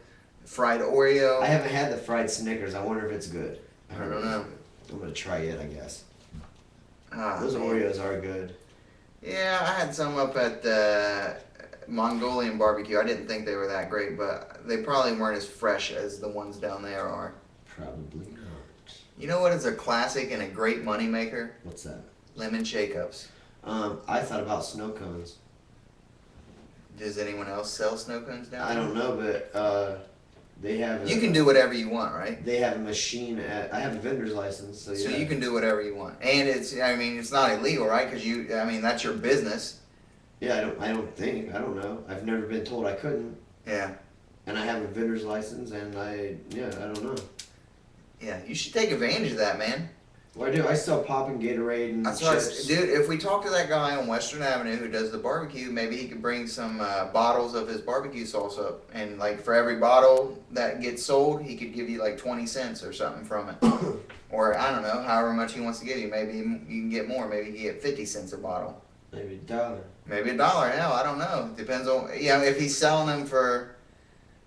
Fried Oreo. I haven't had the fried Snickers. I wonder if it's good. I don't know. I'm gonna try it, I guess. Ah, Those man. Oreos are good. Yeah, I had some up at Mongolian barbecue. I didn't think they were that great, but they probably weren't as fresh as the ones down there are. Probably not. You know what is a classic and a great moneymaker? What's that? Lemon shake-ups. I thought about snow cones. Does anyone else sell snow cones down I there? don't know, but they have. You can do whatever you want, right? They have a machine at. I have a vendor's license, so yeah. So you can do whatever you want, and it's not illegal, right? Because that's your business. Yeah, I don't think. I don't know. I've never been told I couldn't. Yeah. And I have a vendor's license, and I don't know. Yeah, you should take advantage of that, man. Well, I do. I sell pop and Gatorade and That's right, chips. dude. If we talk to that guy on Western Avenue who does the barbecue, maybe he could bring some bottles of his barbecue sauce up, and like for every bottle that gets sold, he could give you like 20 cents or something from it, or I don't know, however much he wants to give you. Maybe you can get more. Maybe you can get 50 cents a bottle. Maybe $1. Maybe $1. Hell, I don't know. Depends on if he's selling them for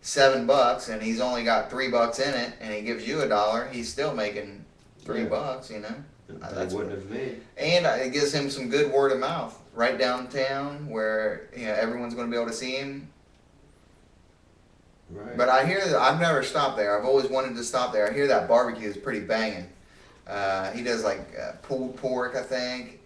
$7 and he's only got $3 in it, and he gives you $1, he's still making $3. You know. I wouldn't have made. And it gives him some good word of mouth right downtown where everyone's going to be able to see him. Right. But I hear that I've never stopped there. I've always wanted to stop there. I hear that barbecue is pretty banging. He does like pulled pork, I think.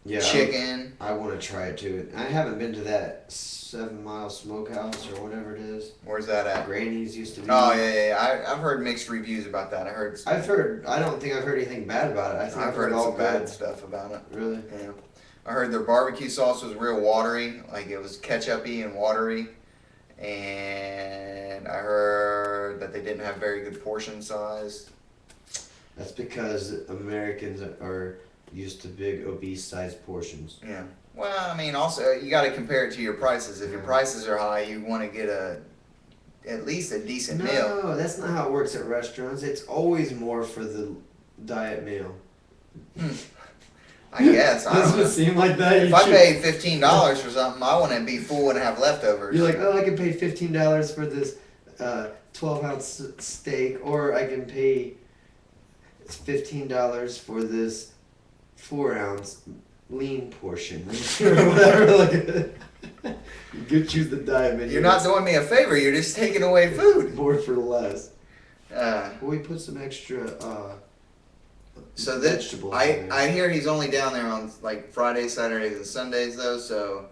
Yeah. Chicken. I want to try it too. I haven't been to that 7 Mile Smokehouse or whatever it is. Where's that at? Granny's used to be. Oh yeah. I've heard mixed reviews about that. I've heard. I don't think I've heard anything bad about it. I think I've heard all some bad good. stuff about it. Really? Yeah. I heard their barbecue sauce was real watery, like it was ketchup-y and watery. And I heard that they didn't have very good portion size. That's because Americans are used to big, obese-sized portions. Yeah. Well, I mean, also you got to compare it to your prices. If your prices are high, you want to get at least a decent meal. No, that's not how it works at restaurants. It's always more for the diet meal. I guess. I don't Doesn't know. it seem like that? If I paid $15 for something, I want to be full and have leftovers. You're like, oh, I can pay $15 for this 12-ounce steak, or I can pay $15 for this 4-ounce lean portion, or whatever. Like, you choose the diet menu. You're not doing me a favor. You're just taking away food. More for less. Well, we put some extra so that vegetables. I hear he's only down there on like Fridays, Saturdays, and Sundays though. So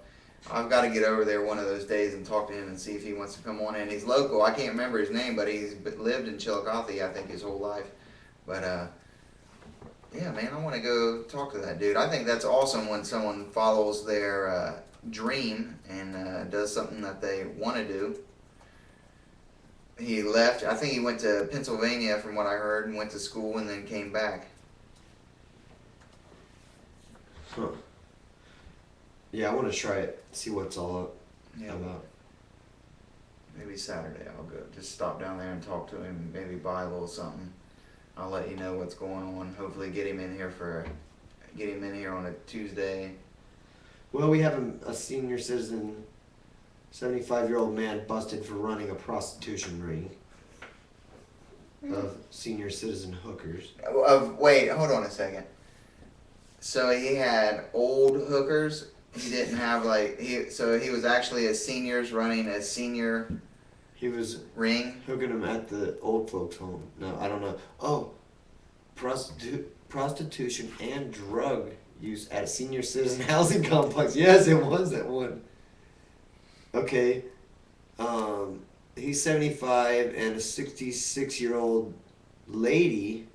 I've got to get over there one of those days and talk to him and see if he wants to come on in. He's local. I can't remember his name, but he's lived in Chillicothe, I think, his whole life. But yeah, man, I want to go talk to that dude. I think that's awesome when someone follows their dream and does something that they want to do. He left. I think he went to Pennsylvania, from what I heard, and went to school and then came back. Huh. Yeah, I want to try it. See what it's all Yeah. about. Maybe Saturday I'll go. Just stop down there and talk to him. Maybe buy a little something. I'll let you know what's going on. Hopefully get him in here on a Tuesday. Well, we have a senior citizen, 75-year-old man busted for running a prostitution ring of senior citizen hookers. Wait, hold on a second. So he had old hookers. He didn't have so he was actually a seniors running a senior He was ring. hooking them at the old folks' home. No, I don't know. Oh, prostitution and drug use at a senior citizen housing complex. Yes, it was that one. Okay. He's 75 and a 66-year-old lady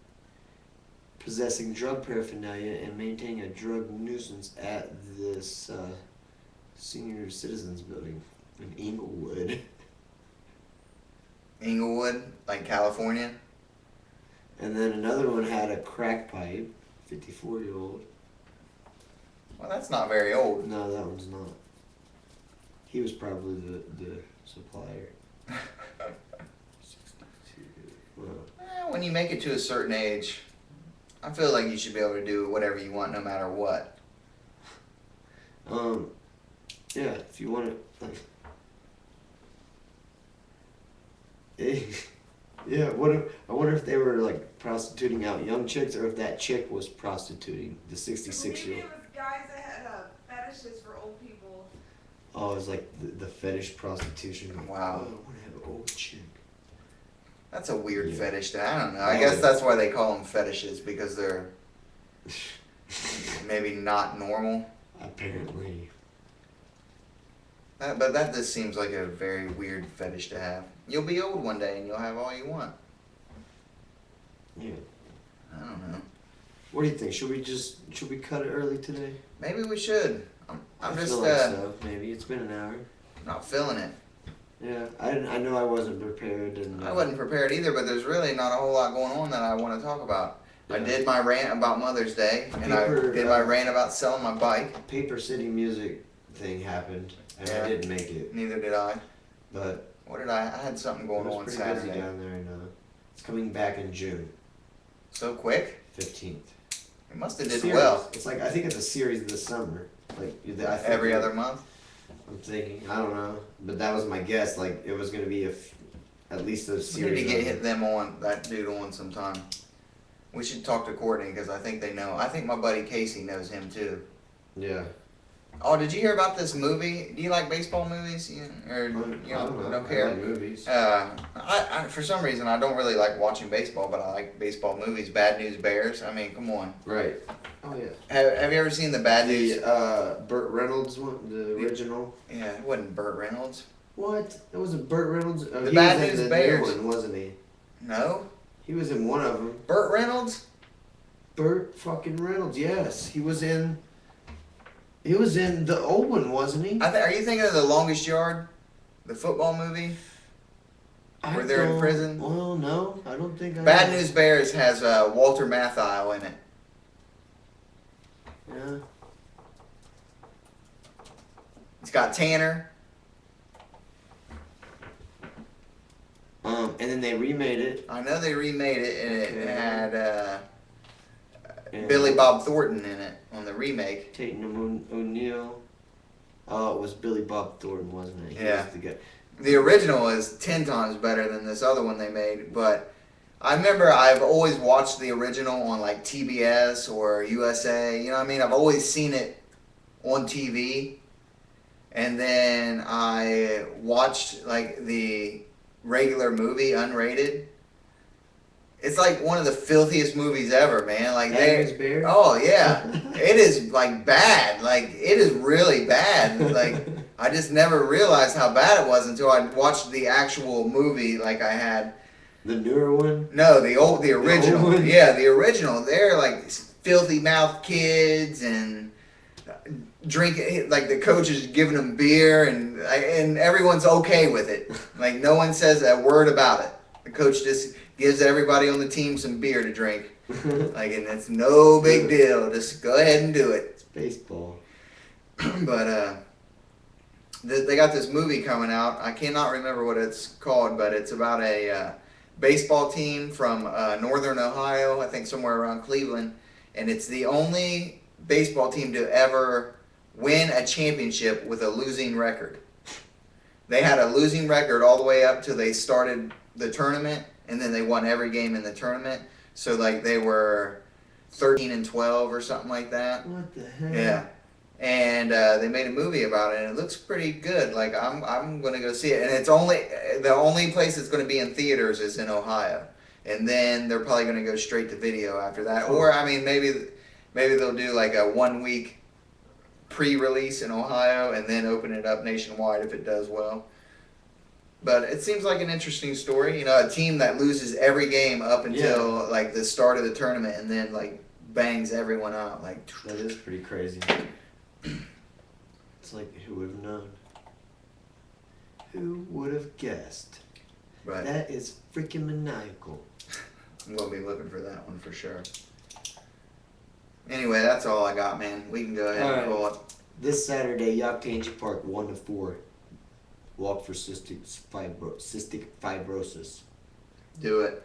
possessing drug paraphernalia and maintaining a drug nuisance at this senior citizens building in Inglewood. Inglewood, like California. And then another one had a crack pipe, 54-year-old. Well, that's not very old. No, that one's not. He was probably the supplier. 62. Well, When you make it to a certain age, I feel like you should be able to do whatever you want, no matter what. yeah, if you want to. Yeah, I wonder if they were like prostituting out young chicks, or if that chick was prostituting the 66-year-old. Maybe it was guys that had fetishes for old people. Oh, it's like the fetish prostitution. Like, Wow. Oh, I want to have an old chick. That's a weird Yeah. fetish. I don't know. I Yeah. guess that's why they call them fetishes, because they're maybe not normal. Apparently. But that just seems like a very weird fetish to have. You'll be old one day and you'll have all you want. Yeah. I don't know. What do you think? Should we cut it early today? Maybe we should. I'm I just feel like so. Maybe it's been an hour. not feeling it. Yeah, I know I wasn't prepared, and I wasn't prepared either, but there's really not a whole lot going on that I want to talk about. I Yeah. did my rant about Mother's Day, and I Paper, did my rant about selling my bike. Paper City Music thing happened, and Yeah. I didn't make it. Neither did I. But What did I had something it going was on pretty Saturday. busy down there, and it's coming back in June So quick. 15th. It must have did Series. well. It's like I think it's a series this summer, like I think Every other month. I'm thinking I don't know, but that was my guess. Like it was gonna be at least a We series. need to get of hit it. them on that dude on sometime. We should talk to Courtney because I think they know. I think my buddy Casey knows him too. Yeah. Oh, did you hear about this movie? Do you like baseball movies? Or you I don't know. don't care? I like movies. I for some reason I don't really like watching baseball, but I like baseball movies. Bad News Bears. I mean, come on. Right. Oh yeah. Have you ever seen the Bad News? The Burt Reynolds one, the original. Yeah, it wasn't Burt Reynolds. What? It was a Burt Reynolds. Oh, The he Bad was in News the Bears. new one, wasn't he? No, He was in one of them. Burt Reynolds. Burt fucking Reynolds. Yes, he was in. He was in the old one, wasn't he? Are you thinking of The Longest Yard, the football movie? Where they're in don't- prison? Well, no, I don't think I. Bad News Bears has Walter Matthau in it. Yeah. It's got Tanner. And then they remade it. I know they remade it, and it Okay. had and Billy Bob Thornton in it on the remake. Tatum O'Neal. Oh, it was Billy Bob Thornton, wasn't it? He Yeah. was the guy. The original is 10 times better than this other one they made, but I remember I've always watched the original on like TBS or USA, you know what I mean? I've always seen it on TV, and then I watched like the regular movie, unrated. It's like one of the filthiest movies ever, man. Like Bad News Bears? oh yeah, it is like bad. Like it is really bad. Like I just never realized how bad it was until I watched the actual movie. Like I had The newer one. no the original. one? Yeah, the original. They're like filthy mouth kids and drinking. Like the coach is giving them beer and everyone's okay with it. Like no one says a word about it. The coach just gives everybody on the team some beer to drink. Like, and it's no big deal. Just go ahead and do it. It's baseball. But they got this movie coming out. I cannot remember what it's called, but it's about a baseball team from northern Ohio, I think somewhere around Cleveland, and it's the only baseball team to ever win a championship with a losing record. They had a losing record all the way up till they started the tournament, and then they won every game in the tournament. So like they were 13-12 or something like that. What the heck? Yeah, and they made a movie about it, and it looks pretty good. Like I'm gonna go see it, and it's the only place it's gonna be in theaters is in Ohio, and then they're probably gonna go straight to video after that. Or I mean maybe they'll do like a 1 week pre-release in Ohio and then open it up nationwide if it does well. But it seems like an interesting story. You know, a team that loses every game up until like the start of the tournament and then like bangs everyone out. Like That is pretty crazy. It's like, who would have known? Who would have guessed? But That is freaking maniacal. I'm gonna be looking for that one for sure. Anyway, that's all I got, man. We can go ahead and All call it. This Saturday, Yaktanji Park, 1 to 4. Walk for cystic fibrosis. Do it.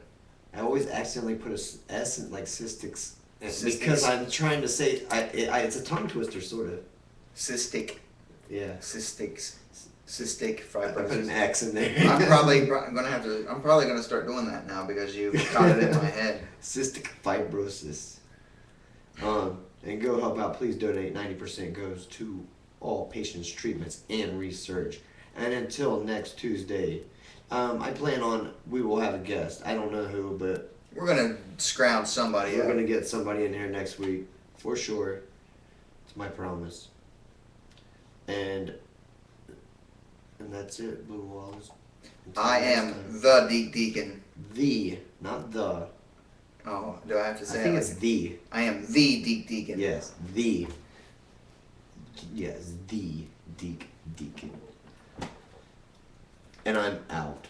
I always accidentally put a S in like cystics Cystics. because I'm trying to say it's a tongue twister, sort of. Cystic Yeah. cystic I put an fibrosis. X in there. I'm probably gonna start doing that now because you got it in my head. Cystic fibrosis. And go help out. Please donate. 90% goes to all patients' treatments and research. And until next Tuesday, I plan on we will have a guest. I don't know who, but We're gonna scrounge somebody we're up. gonna get somebody in here next week for sure. It's my promise. And that's it, Blue Walls. Until I next am time. the Deke Deacon. The, not the. Oh, do I have to I say think it? it's the. I am the Deke Deacon. Yes, the. Yes, the Deke Deacon. And I'm out.